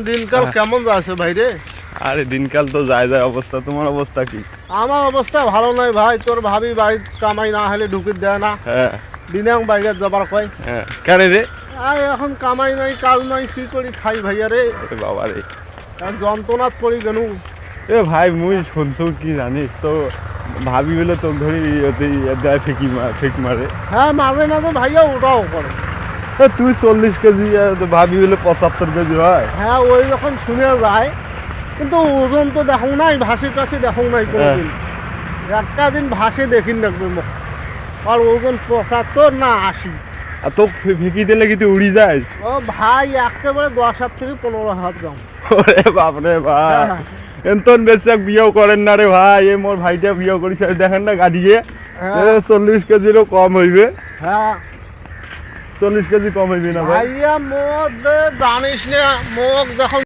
দিনকাল কেমন যাচ্ছে ভাই রে? আরে দিনকাল তো যায় যায় অবস্থা। তোমার অবস্থা কি? আমার অবস্থা ভালো নয় ভাই। তোর ভাবি বাড়ি কামাই না হলে ঢুকি দেয় না। হ্যাঁ দিনেও বাইরে যাবার কয়। হ্যাঁ কেন রে? আর এখন কামাই নাই কাজ নাই, কি করি খাই ভাইয়া রে। আরে বাবা রে, আর যন্ত্রণাত পড়ি কেন। এ ভাই মুই শুনছো কি জানিস তো, ভাবি বলে তো ধরি দেয় ফেক মারে। হ্যাঁ মাঝে মাঝে ভাইয়া ওটাও করে। তুই 40 কেজি তো ভাবি বলে 75 কেজি হয়। হ্যাঁ ওই যখন শুনে যায়, কিন্তু ওজন তো দেখো নাই, ভাসি টাসি দেখো নাই কোনোদিন। একটা দিন ভাসে দেখিন দেখবে মুখ। আর ওজন 75 না 80। আর তো ফেঁকি দিলে কি তুই উড়ি যাস? ও ভাই একেবারে 10 থেকে 15 হাত দাম। ওরে বাপরে ভাই, এন্তন বেশি বিয়েও করেন না রে ভাই। এ মোর ভাইটা বিয়ে করিস দেখেন না গাড়িয়ে 40 কেজিরও কম হইবে। হ্যাঁ 40 কেজি কম হইবে না ভাই? ভাইয়া মোর জানিস না, মুখ যখন